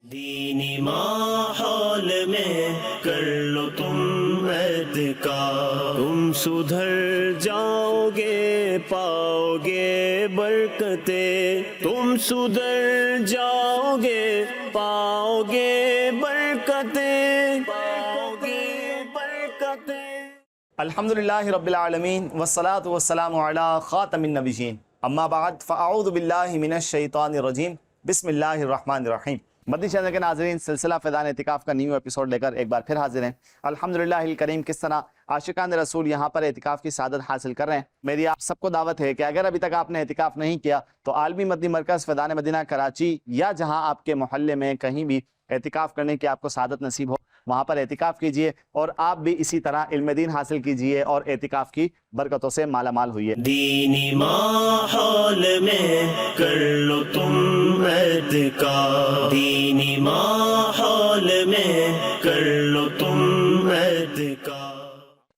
دینی ماحول میں کر لو تم اعتکاف، تم سدھر جاؤ گے پاؤ گے برکتیں، تم سدھر جاؤ گے پاؤ گے برکتیں، پاؤ گے برکتیں۔ الحمدللہ رب العالمین والصلاة والسلام علی خاتم النبیین، اما بعد فاعوذ باللہ من الشیطان الرجیم، بسم اللہ الرحمن الرحیم۔ مدنی چینل کے ناظرین، سلسلہ فیضان اعتکاف کا نیو ایپیسوڈ لے کر ایک بار پھر حاضر ہیں۔ الحمدللہ الکریم، کس طرح عاشقان رسول یہاں پر اعتکاف کی سعادت حاصل کر رہے ہیں۔ میری آپ سب کو دعوت ہے کہ اگر ابھی تک آپ نے اعتکاف نہیں کیا تو عالمی مدنی مرکز فیضان مدینہ کراچی یا جہاں آپ کے محلے میں کہیں بھی اعتکاف کرنے کی آپ کو سعادت نصیب ہو، وہاں پر اعتکاف کیجئے اور آپ بھی اسی طرح علم دین حاصل کیجئے اور اعتکاف کی برکتوں سے مالا مال ہوئیے۔ دینی ماحول میں کر لو تم اعتکاف، دینی ماحول میں کر لو تم اعتکاف۔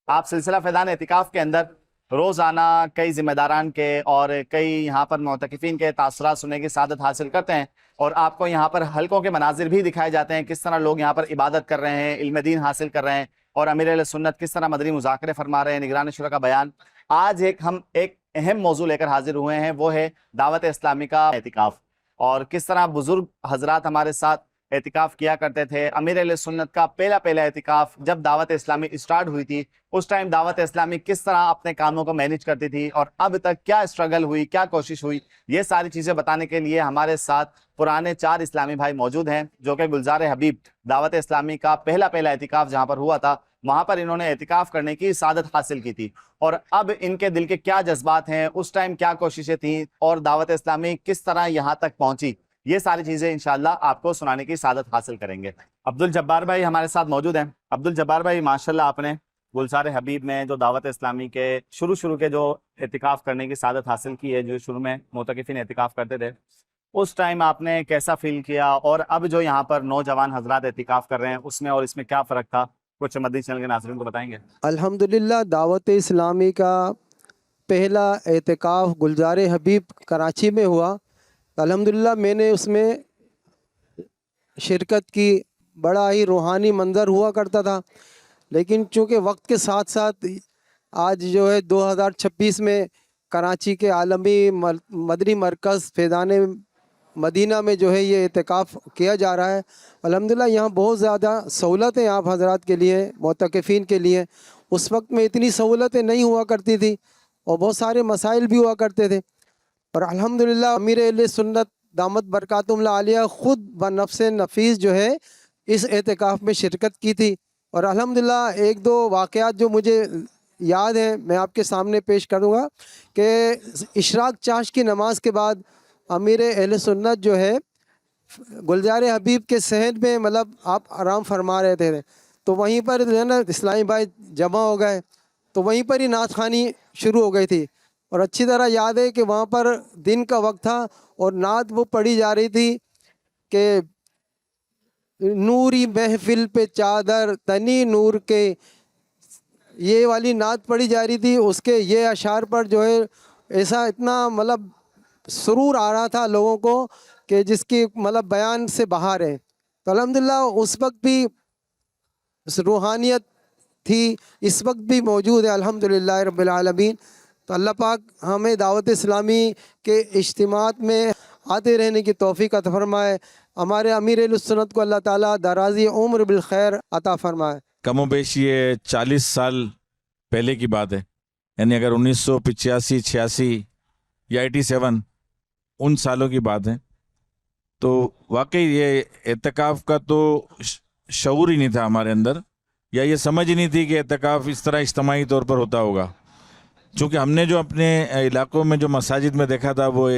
آپ سلسلہ فیضان اعتکاف کے اندر روزانہ کئی ذمہ داران کے اور کئی یہاں پر معتکفین کے تاثرات سننے کی سعادت حاصل کرتے ہیں، اور آپ کو یہاں پر حلقوں کے مناظر بھی دکھائے جاتے ہیں، کس طرح لوگ یہاں پر عبادت کر رہے ہیں، علم دین حاصل کر رہے ہیں، اور امیر اہل سنت کس طرح مدنی مذاکرے فرما رہے ہیں، نگران شورا کا بیان۔ آج ہم ایک اہم موضوع لے کر حاضر ہوئے ہیں، وہ ہے دعوت اسلامی کا اعتکاف، اور کس طرح بزرگ حضرات ہمارے ساتھ اعتکاف کیا کرتے تھے۔ امیر اہل سنت کا پہلا اعتکاف جب دعوت اسلامی اسٹارٹ ہوئی تھی، اس ٹائم دعوت اسلامی کس طرح اپنے کاموں کو مینیج کرتی تھی، اور اب تک کیا اسٹرگل ہوئی، کیا کوشش ہوئی، یہ ساری چیزیں بتانے کے لیے ہمارے ساتھ پرانے 4 اسلامی بھائی موجود ہیں، جو کہ گلزار حبیب دعوت اسلامی کا پہلا اعتکاف جہاں پر ہوا تھا، وہاں پر انہوں نے اعتکاف کرنے کی سعادت حاصل کی تھی، اور اب ان کے دل کے کیا جذبات ہیں، اس ٹائم کیا کوششیں تھیں، اور دعوت اسلامی کس طرح یہاں تک پہنچی، یہ ساری چیزیں انشاءاللہ آپ کو سنانے کی سعادت حاصل کریں گے۔ عبدالجبار بھائی ہمارے ساتھ موجود ہیں۔ عبدالجبار بھائی، ماشاءاللہ آپ نے گلزار حبیب میں جو دعوت اسلامی کے شروع کے جو اعتکاف کرنے کی سعادت حاصل کی ہے، جو شروع میں معتکفین اعتکاف کرتے تھے، اس ٹائم آپ نے کیسا فیل کیا، اور اب جو یہاں پر نوجوان حضرات اعتکاف کر رہے ہیں، اس میں اور اس میں کیا فرق تھا، کچھ مدنی چینل کے ناظرین کو بتائیں گے؟ الحمدللہ دعوت اسلامی کا پہلا اعتکاف گلزار حبیب کراچی میں ہوا۔ الحمدللہ میں نے اس میں شرکت کی، بڑا ہی روحانی منظر ہوا کرتا تھا، لیکن چونکہ وقت کے ساتھ ساتھ آج جو ہے 2026 میں کراچی کے عالمی مدنی مرکز فیضان مدینہ میں جو ہے یہ اعتکاف کیا جا رہا ہے۔ الحمدللہ یہاں بہت زیادہ سہولتیں آپ حضرات کے لیے، معتکفین کے لیے۔ اس وقت میں اتنی سہولتیں نہیں ہوا کرتی تھی اور بہت سارے مسائل بھی ہوا کرتے تھے، اور الحمدللہ امیر اہل سنت دامت برکاتہم العالیہ خود بنفس نفیس جو ہے اس اعتکاف میں شرکت کی تھی، اور الحمدللہ 1-2 واقعات جو مجھے یاد ہیں میں آپ کے سامنے پیش کروں گا کہ اشراق چاش کی نماز کے بعد امیر اہل سنت جو ہے گلزار حبیب کے صحن میں مطلب آپ آرام فرما رہے تھے، تو وہیں پر جو ہے نا اسلامی بھائی جمع ہو گئے، تو وہیں پر ہی نعت خوانی شروع ہو گئی تھی، اور اچھی طرح یاد ہے کہ وہاں پر دن کا وقت تھا اور نعت وہ پڑھی جا رہی تھی کہ نوری محفل پہ چادر تنی نور کے، یہ والی نعت پڑھی جا رہی تھی۔ اس کے یہ اشعار پر جو ہے ایسا اتنا مطلب سرور آ رہا تھا لوگوں کو کہ جس کی مطلب بیان سے باہر ہے۔ تو الحمدللہ اس وقت بھی روحانیت تھی، اس وقت بھی موجود ہے الحمدللہ رب العالمین۔ تو اللہ پاک ہمیں دعوت اسلامی کے اجتماعات میں آتے رہنے کی توفیق عطا فرمائے، ہمارے امیر اہل سنت کو اللہ تعالیٰ درازی عمر بالخیر عطا فرمائے۔ کم و بیش یہ 40 سال پہلے کی بات ہے، یعنی اگر 1985 86 یا 87 ان سالوں کی بات ہے، تو واقعی یہ اعتکاف کا تو شعور ہی نہیں تھا ہمارے اندر، یا یہ سمجھ ہی نہیں تھی کہ اعتکاف اس طرح اجتماعی طور پر ہوتا ہوگا۔ چونکہ ہم نے جو اپنے علاقوں میں جو مساجد میں دیکھا تھا، وہ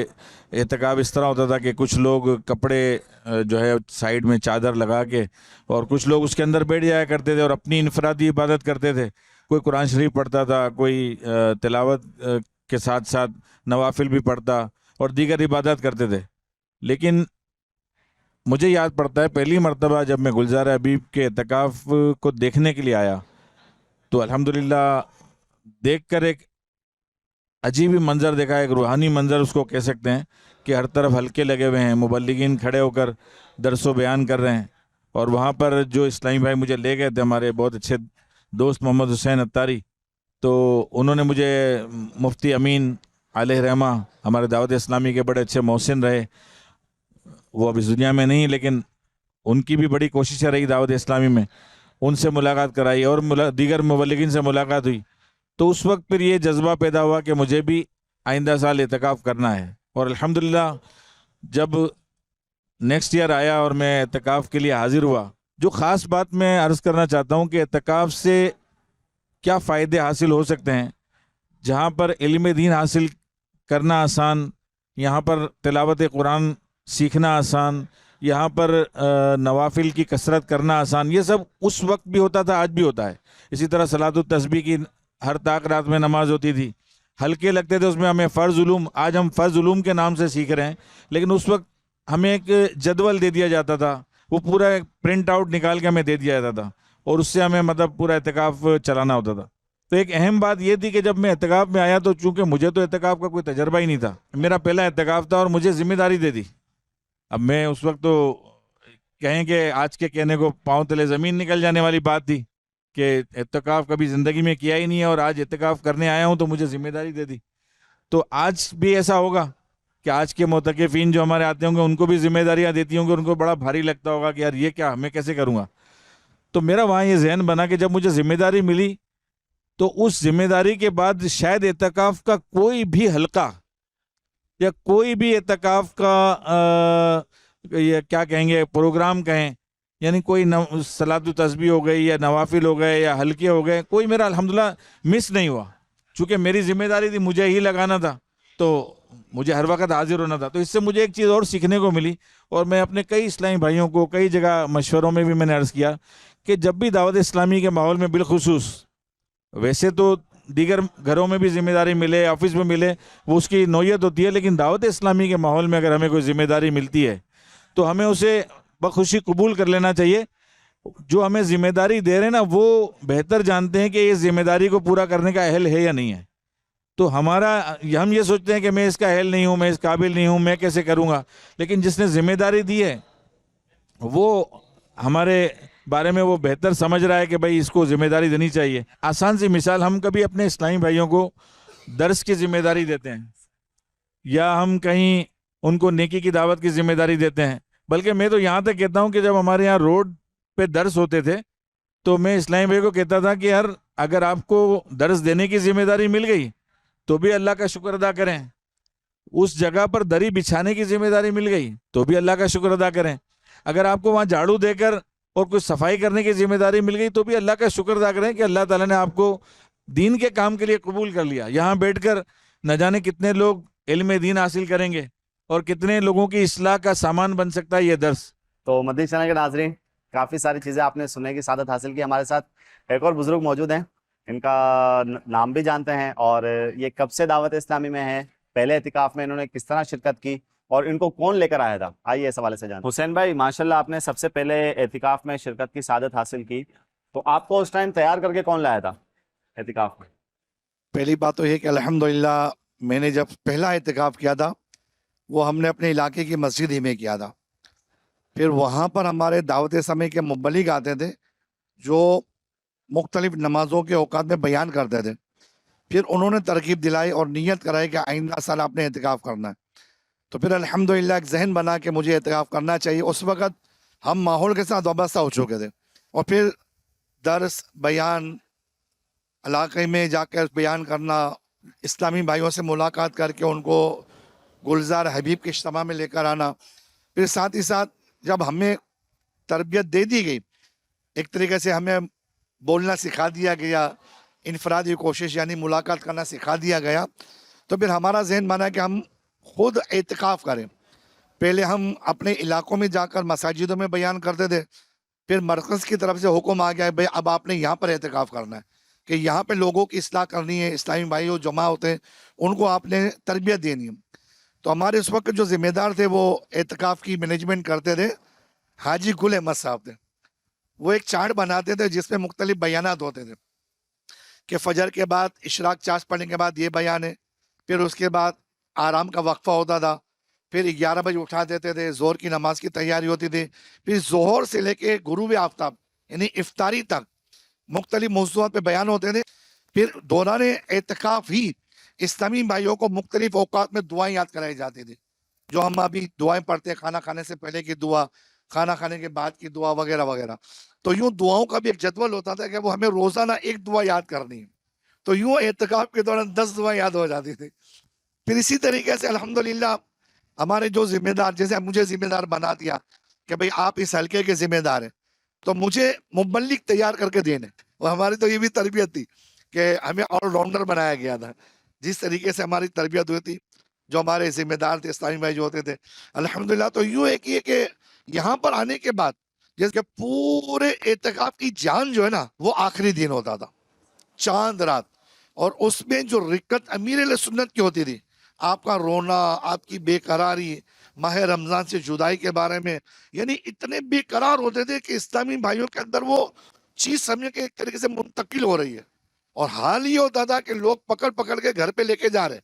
اعتکاف اس طرح ہوتا تھا کہ کچھ لوگ کپڑے جو ہے سائیڈ میں چادر لگا کے، اور کچھ لوگ اس کے اندر بیٹھ جایا کرتے تھے اور اپنی انفرادی عبادت کرتے تھے۔ کوئی قرآن شریف پڑھتا تھا، کوئی تلاوت کے ساتھ ساتھ نوافل بھی پڑھتا اور دیگر عبادت کرتے تھے۔ لیکن مجھے یاد پڑتا ہے پہلی مرتبہ جب میں گلزار حبیب کے اعتکاف کو دیکھنے کے لیے آیا، تو الحمدللہ دیکھ کر ایک عجیب ہی منظر دیکھا، ایک روحانی منظر اس کو کہہ سکتے ہیں، کہ کہ ہر طرف حلقے لگے ہوئے ہیں, مبلغین کھڑے ہو کر درس و بیان کر رہے ہیں. اور وہاں پر جو اسلامی بھائی مجھے لے گئے تھے, ہمارے بہت اچھے دوست محمد حسین اتاری, تو انہوں نے مجھے مفتی امین علیہ رحمہ ہمارے دعوت اسلامی کے بڑے اچھے محسن رہے, وہ اب اس دنیا میں نہیں لیکن ان کی بھی بڑی کوششیں رہی دعوت اسلامی میں, ان سے ملاقات کرائی اور دیگر مبلغین سے ملاقات ہوئی. تو اس وقت پھر یہ جذبہ پیدا ہوا کہ مجھے بھی آئندہ سال اعتکاف کرنا ہے. اور الحمدللہ جب نیکسٹ ایئر آیا اور میں اعتکاف کے لیے حاضر ہوا, جو خاص بات میں عرض کرنا چاہتا ہوں کہ اعتکاف سے کیا فائدے حاصل ہو سکتے ہیں. جہاں پر علم دین حاصل کرنا آسان, یہاں پر تلاوت قرآن سیکھنا آسان, یہاں پر نوافل کی کثرت کرنا آسان, یہ سب اس وقت بھی ہوتا تھا, آج بھی ہوتا ہے. اسی طرح صلاۃ التسبیح کی ہر طاق رات میں نماز ہوتی تھی, حلقے لگتے تھے اس میں ہمیں فرض علوم, آج ہم فرض علوم کے نام سے سیکھ رہے ہیں, لیکن اس وقت ہمیں ایک جدول دے دیا جاتا تھا, وہ پورا ایک پرنٹ آؤٹ نکال کے ہمیں دے دیا جاتا تھا اور اس سے ہمیں مطلب پورا اعتکاف چلانا ہوتا تھا. تو ایک اہم بات یہ تھی کہ جب میں اعتکاف میں آیا تو چونکہ مجھے تو اعتکاف کا کوئی تجربہ ہی نہیں تھا, میرا پہلا اعتکاف تھا اور مجھے ذمہ داری دے دی. اب میں اس وقت تو کہیں کہ آج کے کہنے کو پاؤں تلے زمین نکل جانے والی بات تھی کہ اعتکاف کبھی زندگی میں کیا ہی نہیں ہے اور آج اعتکاف کرنے آیا ہوں تو مجھے ذمہ داری دے دی. تو آج بھی ایسا ہوگا کہ آج کے معتکفین جو ہمارے آتے ہوں گے ان کو بھی ذمہ داریاں دیتی ہوں گے, ان کو بڑا بھاری لگتا ہوگا کہ یار یہ کیا, میں کیسے کروں گا. تو میرا وہاں یہ ذہن بنا کہ جب مجھے ذمہ داری ملی تو اس ذمہ داری کے بعد شاید اعتکاف کا کوئی بھی حلقہ یا کوئی بھی اعتکاف کا یہ کیا کہیں گے پروگرام کہیں, یعنی کوئی صلاۃ التسبیح ہو گئی یا نوافل ہو گئے یا حلقے ہو گئے, کوئی میرا الحمدللہ مس نہیں ہوا. چونکہ میری ذمہ داری تھی, مجھے ہی لگانا تھا, تو مجھے ہر وقت حاضر ہونا تھا. تو اس سے مجھے ایک چیز اور سیکھنے کو ملی, اور میں اپنے کئی اسلامی بھائیوں کو کئی جگہ مشوروں میں بھی میں نے عرض کیا کہ جب بھی دعوت اسلامی کے ماحول میں بالخصوص, ویسے تو دیگر گھروں میں بھی ذمہ داری ملے, آفس میں ملے, وہ اس کی نوعیت ہوتی ہے, لیکن دعوت اسلامی کے ماحول میں اگر ہمیں کوئی ذمہ داری ملتی ہے تو ہمیں اسے بخوشی قبول کر لینا چاہیے. جو ہمیں ذمہ داری دے رہے ہیں نا وہ بہتر جانتے ہیں کہ یہ ذمہ داری کو پورا کرنے کا اہل ہے یا نہیں ہے. تو ہم یہ سوچتے ہیں کہ میں اس کا اہل نہیں ہوں, میں اس قابل نہیں ہوں, میں کیسے کروں گا. لیکن جس نے ذمہ داری دی ہے وہ ہمارے بارے میں وہ بہتر سمجھ رہا ہے کہ بھائی اس کو ذمہ داری دینی چاہیے. آسان سی مثال, ہم کبھی اپنے اسلامی بھائیوں کو درس کی ذمہ داری دیتے ہیں یا ہم کہیں ان کو نیکی کی دعوت کی ذمہ داری دیتے ہیں, بلکہ میں تو یہاں تک کہتا ہوں کہ جب ہمارے یہاں روڈ پہ درس ہوتے تھے تو میں اسلامی بھائی کو کہتا تھا کہ یار اگر آپ کو درس دینے کی ذمہ داری مل گئی تو بھی اللہ کا شکر ادا کریں, اس جگہ پر دری بچھانے کی ذمہ داری مل گئی تو بھی اللہ کا شکر ادا کریں, اگر آپ کو وہاں جھاڑو دے کر اور کچھ صفائی کرنے کی ذمہ داری مل گئی تو بھی اللہ کا شکر ادا کریں کہ اللہ تعالیٰ نے آپ کو دین کے کام کے لیے قبول کر لیا. یہاں بیٹھ کر نہ جانے کتنے لوگ علم دین حاصل کریں گے اور کتنے لوگوں کی اصلاح کا سامان بن سکتا ہے یہ درس. تو مدنی چینل کے ناظرین, کافی ساری چیزیں آپ نے سننے کی سعادت حاصل کی. ہمارے ساتھ ایک اور بزرگ موجود ہیں, ان کا نام بھی جانتے ہیں اور یہ کب سے دعوت اسلامی میں ہیں, پہلے اعتکاف میں انہوں نے کس طرح شرکت کی اور ان کو کون لے کر آیا تھا. آئیے اس حوالے سے جانتے ہیں. حسین بھائی, ماشاءاللہ آپ نے سب سے پہلے اعتکاف میں شرکت کی سعادت حاصل کی, تو آپ کو اس ٹائم تیار کر کے کون لایا تھا اعتکاف میں؟ پہلی بات تو یہ کہ الحمدللہ میں نے جب پہلا اعتکاف کیا تھا وہ ہم نے اپنے علاقے کی مسجد ہی میں کیا تھا. پھر وہاں پر ہمارے دعوت اسلامی کے مبلغ آتے تھے جو مختلف نمازوں کے اوقات میں بیان کرتے تھے. پھر انہوں نے ترغیب دلائی اور نیت کرائی کہ آئندہ سال آپ نے اعتکاف کرنا ہے. تو پھر الحمدللہ ایک ذہن بنا کہ مجھے اعتکاف کرنا چاہیے. اس وقت ہم ماحول کے ساتھ وابستہ ہو چکے تھے اور پھر درس بیان علاقے میں جا کر بیان کرنا, اسلامی بھائیوں سے ملاقات کر کے ان کو گلزار حبیب کے اجتماع میں لے کر آنا. پھر ساتھ ہی ساتھ جب ہمیں تربیت دے دی گئی, ایک طریقے سے ہمیں بولنا سکھا دیا گیا, انفرادی کوشش یعنی ملاقات کرنا سکھا دیا گیا, تو پھر ہمارا ذہن بنا کہ ہم خود اعتکاف کریں. پہلے ہم اپنے علاقوں میں جا کر مساجدوں میں بیان کرتے تھے, پھر مرکز کی طرف سے حکم آ گیا بھائی اب آپ نے یہاں پر اعتکاف کرنا ہے کہ یہاں پہ لوگوں کی اصلاح کرنی ہے, اسلامی بھائی جو جمع ہوتے ہیں ان کو آپ نے تربیت دینی ہے. تو ہمارے اس وقت جو ذمہ دار تھے وہ اعتکاف کی مینجمنٹ کرتے تھے حاجی گل احمد صاحب تھے. وہ ایک چارٹ بناتے تھے جس میں مختلف بیانات ہوتے تھے کہ فجر کے بعد اشراق چاش پڑھنے کے بعد یہ بیان ہے, پھر اس کے بعد آرام کا وقفہ ہوتا تھا, پھر 11 بجے اٹھا دیتے تھے, زہر کی نماز کی تیاری ہوتی تھی, پھر ظہر سے لے کے غروب آفتاب یعنی افطاری تک مختلف موضوعات پہ بیان ہوتے تھے. پھر دوران اعتکاف ہی اسلامی بھائیوں کو مختلف اوقات میں دعائیں یاد کرائی جاتی تھی, جو ہم ابھی دعائیں پڑھتے ہیں, کھانا کھانے سے پہلے کی دعا, کھانا کھانے کے بعد کی دعا وغیرہ وغیرہ. تو یوں دعاؤں کا بھی ایک جدول ہوتا تھا کہ وہ ہمیں روزانہ ایک دعا یاد کرنی ہے. تو یوں اعتکاف کے دوران 10 دعائیں یاد ہو جاتی تھی. پھر اسی طریقے سے الحمدللہ ہمارے جو ذمہ دار, جیسے مجھے ذمہ دار بنا دیا کہ بھئی آپ اس حلقے کے ذمہ دار ہیں, تو مجھے مبلغ تیار کر کے دینے. اور ہماری تو یہ بھی تربیت تھی کہ ہمیں آل راؤنڈر بنایا گیا تھا. جس طریقے سے ہماری تربیت ہوئی تھی, جو ہمارے ذمہ دار تھے اسلامی بھائی جو ہوتے تھے الحمدللہ. تو یوں ہے کہ یہاں پر آنے کے بعد جیسے کہ پورے اعتکاف کی جان جو ہے نا وہ آخری دن ہوتا تھا, چاند رات. اور اس میں جو رکت امیر علیہ سنت کی ہوتی تھی, آپ کا رونا, آپ کی بے قراری ماہ رمضان سے جدائی کے بارے میں, یعنی اتنے بے قرار ہوتے تھے کہ اسلامی بھائیوں کے اندر وہ چیز سمجھے کہ ایک طریقے سے منتقل ہو رہی ہے. اور حال یہ ہوتا تھا کہ لوگ پکڑ پکڑ کے گھر پہ لے کے جا رہے,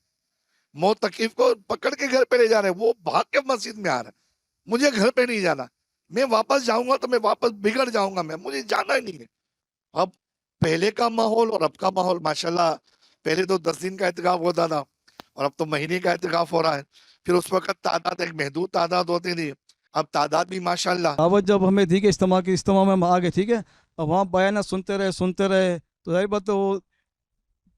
معتکف کو پکڑ کے گھر پہ لے جا رہے, وہ بھاگ کے مسجد میں آ رہے, مجھے گھر پہ نہیں جانا, میں واپس جاؤں گا تو میں واپس بگڑ جاؤں گا, مجھے جانا ہی نہیں ہے. اب پہلے کا ماحول اور اب کا ماحول ماشاءاللہ, پہلے تو 10 دن کا اعتکاف ہوتا تھا اور اب تو مہینے کا اعتکاف ہو رہا ہے. پھر اس وقت تعداد ایک محدود تعداد ہوتی تھی, اب تعداد بھی ماشاءاللہ. دعوت جب ہمیں دی کہ اجتماع میں ہم آ گئے, ٹھیک ہے, اب وہاں بیانات سنتے رہے تو ظاہر بات تو وہ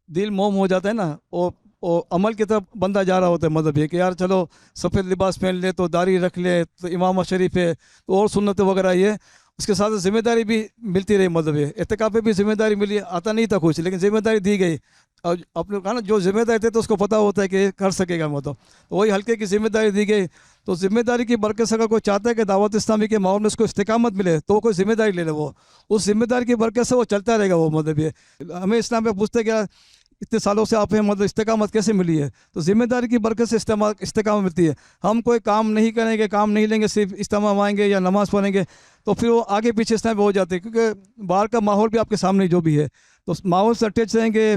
دل موم ہو جاتا ہے نا, اور عمل کی طرف بندہ جا رہا ہوتا ہے. مطلب یہ کہ یار چلو سفید لباس پہن لے, تو داڑھی رکھ لے, تو امام شریف ہے, تو اور سنت وغیرہ یہ, اس کے ساتھ ذمہ داری بھی ملتی رہی. مطلب یہ اعتکاف پہ بھی ذمہ داری ملی, آتا نہیں تھا کچھ, لیکن ذمہ داری دی گئی. اور اپنے کہا نا جو ذمہ داری تھے تو اس کو پتہ ہوتا ہے کہ یہ کر سکے گا. مطلب تو وہی ہلکے کی ذمہ داری دی گئی. تو ذمہ داری کی برکت سے اگر کوئی چاہتا ہے کہ دعوت اسلامی کے ماحول میں اس کو استقامت ملے, تو وہ کوئی ذمہ داری لے لے, وہ اس ذمہ داری کی برکت سے وہ چلتا رہے گا. وہ مطلب یہ ہمیں اسلام پہ پوچھتے کیا اتنے سالوں سے آپ ہیں, مطلب استقامت کیسے ملی ہے؟ تو ذمہ داری کی برکت سے استقامت ملتی ہے. ہم کوئی کام نہیں کریں گے, کام نہیں لیں گے, صرف اجتماع آئیں گے یا نماز پڑھیں گے, تو پھر وہ آگے پیچھے اس طرح ہو جاتے ہیں, کیونکہ باہر کا ماحول بھی آپ کے سامنے جو بھی ہے, تو اس ماحول سے اٹیچ رہیں گے,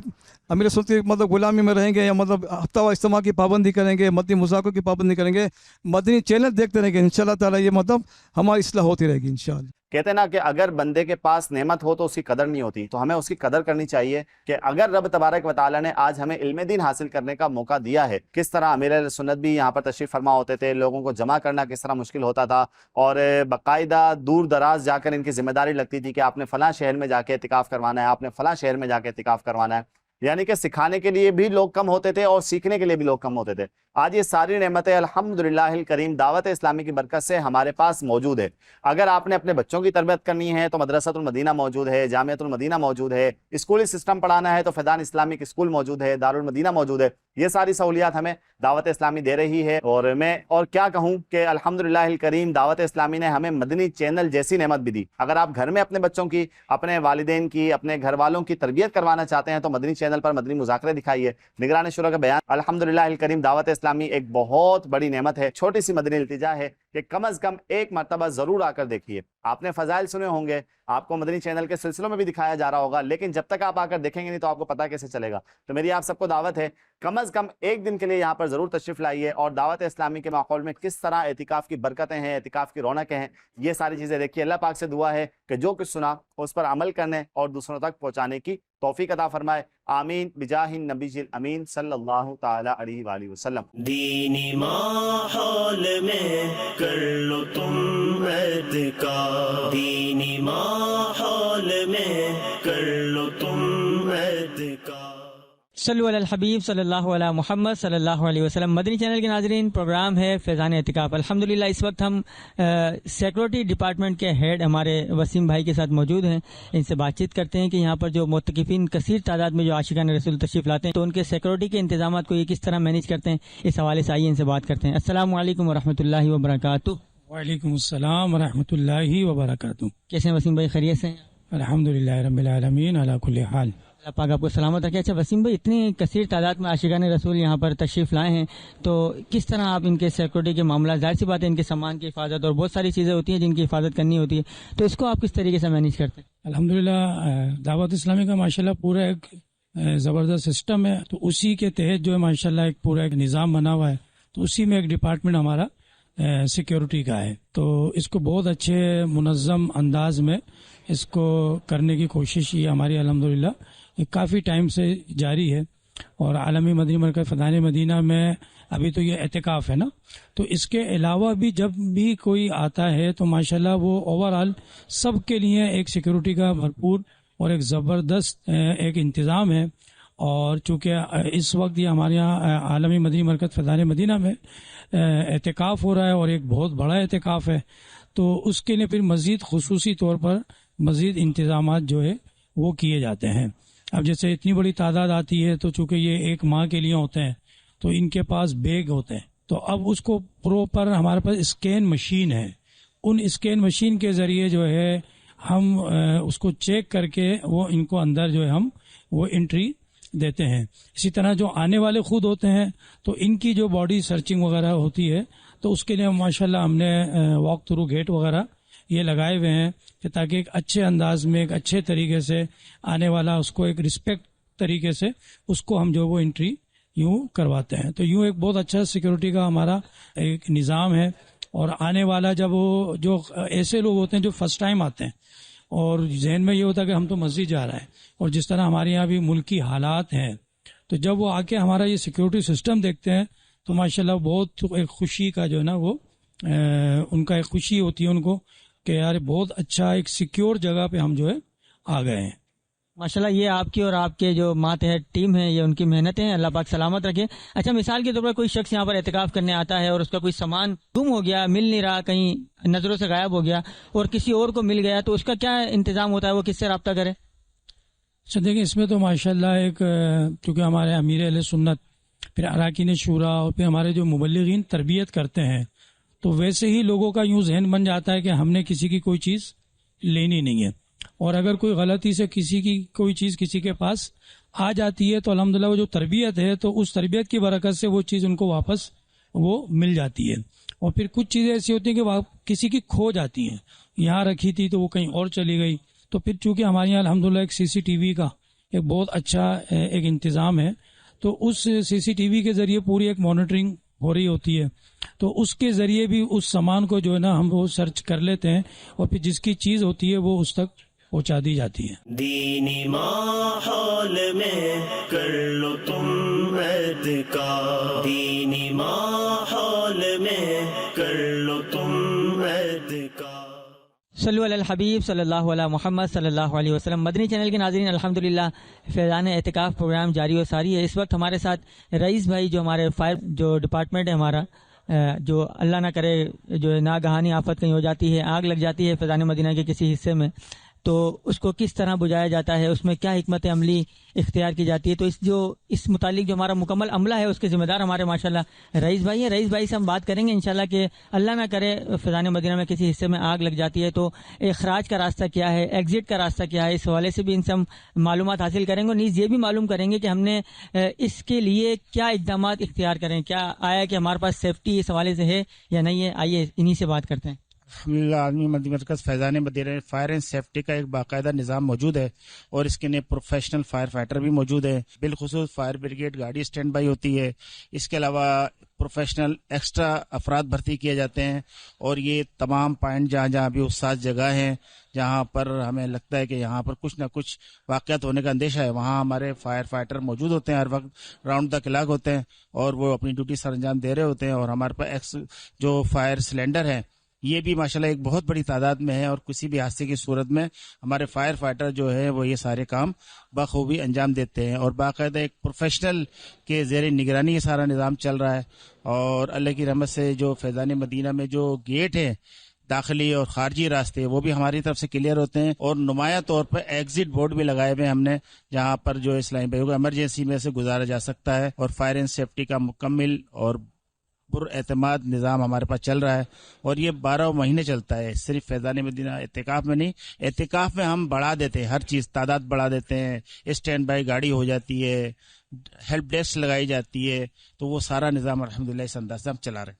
امیر سنت کی مطلب غلامی میں رہیں گے, یا مطلب ہفتہ وار اجتماع کی پابندی کریں گے, مدنی مذاکروں کی پابندی کریں گے, مدنی چینل دیکھتے رہیں گے, انشاءاللہ تعالی یہ مطلب ہماری اصلاح ہوتی رہے گی انشاءاللہ. کہتے ہیں نا کہ اگر بندے کے پاس نعمت ہو تو اس کی قدر نہیں ہوتی, تو ہمیں اس کی قدر کرنی چاہیے کہ اگر رب تبارک و تعالیٰ نے آج ہمیں علم دین حاصل کرنے کا موقع دیا ہے. کس طرح امیر اہل سنت بھی یہاں پر تشریف فرما ہوتے تھے, لوگوں کو جمع کرنا کس طرح مشکل ہوتا تھا, اور باقاعدہ دور دراز جا کر ان کی ذمہ داری لگتی تھی کہ آپ نے فلاں شہر میں جا کے اعتکاف کروانا ہے, آپ نے فلاں شہر میں جا کے اعتکاف کروانا ہے. یعنی کہ سکھانے کے لیے بھی لوگ کم ہوتے تھے اور سیکھنے کے لیے بھی لوگ کم ہوتے تھے. آج یہ ساری نعمتیں الحمدللہ الکریم دعوت اسلامی کی برکت سے ہمارے پاس موجود ہے. اگر آپ نے اپنے بچوں کی تربیت کرنی ہے تو مدرسۃ المدینہ موجود ہے, جامعۃ المدینہ موجود ہے. اسکولی سسٹم پڑھانا ہے تو فیضان اسلامک اسکول موجود ہے, دارالمدینہ موجود ہے. یہ ساری سہولیات ہمیں دعوت اسلامی دے رہی ہے. اور میں اور کیا کہوں کہ الحمدللہ الکریم دعوت اسلامی نے ہمیں مدنی چینل جیسی نعمت بھی دی. اگر آپ گھر میں اپنے بچوں کی, اپنے والدین کی, اپنے گھر والوں کی تربیت کروانا چاہتے ہیں تو مدنی چینل پر مدنی مذاکرے دکھائیے, نگران شورا کا بیان. الحمدللہ الکریم دعوت اسلامی ایک بہت بڑی نعمت ہے. چھوٹی سی مدنی التجا ہے کہ کم از کم ایک مرتبہ ضرور آ کر دیکھیے. آپ نے فضائل سنے ہوں گے, آپ کو مدنی چینل کے سلسلوں میں بھی دکھایا جا رہا ہوگا, لیکن جب تک آپ آ کر دیکھیں گے نہیں تو آپ کو پتہ کیسے چلے گا. تو میری آپ سب کو دعوت ہے, کم از کم ایک دن کے لیے یہاں پر ضرور تشریف لائیے, اور دعوت اسلامی کے ماحول میں کس طرح اعتکاف کی برکتیں ہیں, اعتکاف کی رونقیں ہیں, یہ ساری چیزیں دیکھیے. اللہ پاک سے دعا ہے کہ جو کچھ سنا اس پر عمل کرنے اور دوسروں تک پہنچانے کی توفیق عطا فرمائے. آمین بجاہ النبی الامین صلی اللہ تعالی علیہ وآلہ وسلم. دینی ماحول میں کر لو تم اعتکاف, دینی ماحول میں کر لو تم اعتکاف. صلو علی الحبیب صلی اللہ علیہ محمد صلی اللہ علیہ وسلم. مدنی چینل کے ناظرین, پروگرام ہے فیضان اعتکاف. الحمدللہ اس وقت ہم سیکورٹی ڈپارٹمنٹ کے ہیڈ ہمارے وسیم بھائی کے ساتھ موجود ہیں. ان سے بات چیت کرتے ہیں کہ یہاں پر جو معتکفین کثیر تعداد میں جو عاشقان رسول تشریف لاتے ہیں تو ان کے سیکورٹی کے انتظامات کو یہ کس طرح مینیج کرتے ہیں, اس حوالے سے آئیے ان سے بات کرتے ہیں. السلام علیکم ورحمۃ اللہ وبرکاتہ. وعلیکم السلام ورحمۃ اللہ وبرکاتہ. کیسے ہیں وسیم بھائی, خیریت سے ہیں؟ الحمدللہ رب العالمین علی کل حال. اللہ پاک آپ کو سلامت رکھے. اچھا وسیم بھائی, اتنی کثیر تعداد میں عاشقان رسول یہاں پر تشریف لائے ہیں, تو کس طرح آپ ان کے سیکورٹی کے معاملات, ظاہر سی بات ہے ان کے سامان کی حفاظت اور بہت ساری چیزیں ہوتی ہیں جن کی حفاظت کرنی ہوتی ہے, تو اس کو آپ کس طریقے سے مینیج کرتے ہیں؟ الحمدللہ دعوت اسلامی کا ماشاءاللہ پورا ایک زبردست سسٹم ہے, تو اسی کے تحت جو ہے ماشاءاللہ ایک پورا ایک نظام بنا ہوا ہے. تو اسی میں ایک ڈپارٹمنٹ ہمارا سیکیورٹی کا ہے. تو اس کو بہت اچھے منظم انداز میں اس کو کرنے کی کوشش یہ ہماری الحمدللہ کافی ٹائم سے جاری ہے. اور عالمی مدنی مرکز فیضان مدینہ میں ابھی تو یہ اعتکاف ہے نا, تو اس کے علاوہ بھی جب بھی کوئی آتا ہے تو ماشاءاللہ وہ اوور آل سب کے لیے ایک سیکیورٹی کا بھرپور اور ایک زبردست ایک انتظام ہے. اور چونکہ اس وقت یہ ہمارے یہاں عالمی مدنی مرکز فیضان مدینہ میں اعتکاف ہو رہا ہے اور ایک بہت بڑا اعتکاف ہے, تو اس کے لیے پھر مزید خصوصی طور پر مزید انتظامات جو ہے وہ کیے جاتے ہیں. اب جیسے اتنی بڑی تعداد آتی ہے تو چونکہ یہ ایک ماہ کے لیے ہوتے ہیں تو ان کے پاس بیگ ہوتے ہیں, تو اب اس کو پروپر ہمارے پاس اسکین مشین ہے, ان اسکین مشین کے ذریعے جو ہے ہم اس کو چیک کر کے وہ ان کو اندر جو ہے ہم وہ انٹری دیتے ہیں. اسی طرح جو آنے والے خود ہوتے ہیں تو ان کی جو باڈی سرچنگ وغیرہ ہوتی ہے تو اس کے لیے ماشاءاللہ ہم نے واک تھرو گیٹ وغیرہ یہ لگائے ہوئے ہیں کہ تاکہ ایک اچھے انداز میں ایک اچھے طریقے سے آنے والا اس کو ایک رسپیکٹ طریقے سے اس کو ہم جو وہ انٹری یوں کرواتے ہیں. تو یوں ایک بہت اچھا سیکیورٹی کا ہمارا ایک نظام ہے. اور آنے والا جب وہ جو ایسے لوگ ہوتے ہیں جو فرسٹ ٹائم آتے ہیں اور ذہن میں یہ ہوتا ہے کہ ہم تو مسجد جا رہے ہیں, اور جس طرح ہمارے یہاں بھی ملکی حالات ہیں, تو جب وہ آ کے ہمارا یہ سیکیورٹی سسٹم دیکھتے ہیں تو ماشاءاللہ بہت ایک خوشی کا جو ہے نا وہ ان کا ایک خوشی ہوتی ہے ان کو کہ یار بہت اچھا ایک سیکیور جگہ پہ ہم جو ہے آ گئے ہیں. ماشاءاللہ یہ آپ کی اور آپ کے جو ماتحت ٹیم ہے یہ ان کی محنتیں ہیں, اللہ پاک سلامت رکھے. اچھا مثال کے طور پر کوئی شخص یہاں پر اعتکاف کرنے آتا ہے اور اس کا کوئی سامان گم ہو گیا, مل نہیں رہا, کہیں نظروں سے غائب ہو گیا اور کسی اور کو مل گیا, تو اس کا کیا انتظام ہوتا ہے, وہ کس سے رابطہ کرے؟ اچھا دیکھیں اس میں تو ماشاءاللہ ایک کیونکہ ہمارے امیر اہل سنت پھر اراکین شورا اور پھر ہمارے جو مبلغین تربیت کرتے ہیں تو ویسے ہی لوگوں کا یوں ذہن بن جاتا ہے کہ ہم نے کسی کی کوئی چیز لینی نہیں ہے, اور اگر کوئی غلطی سے کسی کی کوئی چیز کسی کے پاس آ جاتی ہے تو الحمدللہ وہ جو تربیت ہے تو اس تربیت کی برکت سے وہ چیز ان کو واپس وہ مل جاتی ہے. اور پھر کچھ چیزیں ایسی ہوتی ہیں کہ کسی کی کھو جاتی ہیں, یہاں رکھی تھی تو وہ کہیں اور چلی گئی, تو پھر چونکہ ہمارے یہاں الحمدللہ ایک سی سی ٹی وی کا ایک بہت اچھا ایک انتظام ہے, تو اس سی سی ٹی وی کے ذریعے پوری ایک مانیٹرنگ ہو رہی ہوتی ہے, تو اس کے ذریعے بھی اس سامان کو جو ہے نا ہم وہ سرچ کر لیتے ہیں اور پھر جس کی چیز ہوتی ہے وہ اس تک پہنچا دی جاتی ہے. دینی ماحول میں کر لو تم اعتکاف, دینی ماحول میں کر لو تم اعتکاف. صلو علی الحبیب صلی اللہ علیہ محمد صلی اللہ علیہ وسلم. مدنی چینل کے ناظرین الحمدللہ فیضان اعتکاف پروگرام جاری و ساری ہے. اس وقت ہمارے ساتھ رئیس بھائی جو ہمارے فائر جو ڈپارٹمنٹ ہے ہمارا, جو اللہ نہ کرے جو ناگہانی آفت کہیں ہو جاتی ہے, آگ لگ جاتی ہے فیضان مدینہ کے کسی حصے میں, تو اس کو کس طرح بجھایا جاتا ہے, اس میں کیا حکمت عملی اختیار کی جاتی ہے, تو اس متعلق جو ہمارا مکمل عملہ ہے اس کے ذمہ دار ہمارے ماشاءاللہ رئیس بھائی ہیں. رئیس بھائی سے ہم بات کریں گے انشاءاللہ کہ اللہ نہ کرے فیضان مدینہ میں کسی حصے میں آگ لگ جاتی ہے تو اخراج کا راستہ کیا ہے, ایگزٹ کا راستہ کیا ہے, اس حوالے سے بھی ان سے ہم معلومات حاصل کریں گے, اور نیز یہ بھی معلوم کریں گے کہ ہم نے اس کے لیے کیا اقدامات اختیار کریں, کیا آیا کہ ہمارے پاس سیفٹی اس حوالے سے ہے یا نہیں ہے. آئیے انہی سے بات کرتے ہیں. الحمدللہ عالمی مدنی مرکز Faizan Madina fire and safety کا ایک باقاعدہ نظام موجود ہے, اور اس کے لیے پروفیشنل فائر فائٹر بھی موجود ہے. بالخصوص فائر بریگیڈ گاڑی اسٹینڈ بائی ہوتی ہے. اس کے علاوہ پروفیشنل ایکسٹرا افراد بھرتی کیے جاتے ہیں, اور یہ تمام پوائنٹ جہاں جہاں بھی حساس جگہ ہیں, جہاں پر ہمیں لگتا ہے کہ یہاں پر کچھ نہ کچھ واقعات ہونے کا اندیشہ ہے, وہاں ہمارے فائر فائٹر موجود ہوتے ہیں, ہر وقت راؤنڈ دا کلاک ہوتے ہیں اور وہ اپنی ڈیوٹی سر انجام دے رہے ہوتے ہیں. اور ہمارے پاس جو فائر سلینڈر ہیں یہ بھی ماشاءاللہ ایک بہت بڑی تعداد میں ہے, اور کسی بھی حادثے کی صورت میں ہمارے فائر فائٹر جو ہے وہ یہ سارے کام بخوبی انجام دیتے ہیں, اور باقاعدہ ایک پروفیشنل کے زیر نگرانی یہ سارا نظام چل رہا ہے. اور اللہ کی رحمت سے جو فیضان مدینہ میں جو گیٹ ہے داخلی اور خارجی راستے وہ بھی ہماری طرف سے کلیئر ہوتے ہیں, اور نمایاں طور پر ایگزٹ بورڈ بھی لگائے ہوئے ہم نے جہاں پر جو اسلامی بھائیوں کو ایمرجنسی میں سے گزارا جا سکتا ہے. اور فائر اینڈ سیفٹی کا مکمل اور پر اعتماد نظام ہمارے پاس چل رہا ہے, اور یہ 12 مہینے چلتا ہے. صرف فیضان مدینہ اعتکاف میں نہیں, اعتکاف میں ہم بڑھا دیتے ہیں, ہر چیز تعداد بڑھا دیتے ہیں, اسٹینڈ بائی گاڑی ہو جاتی ہے, ہیلپ ڈیسک لگائی جاتی ہے, تو وہ سارا نظام الحمدللہ اس انداز سے ہم چلا رہے ہیں.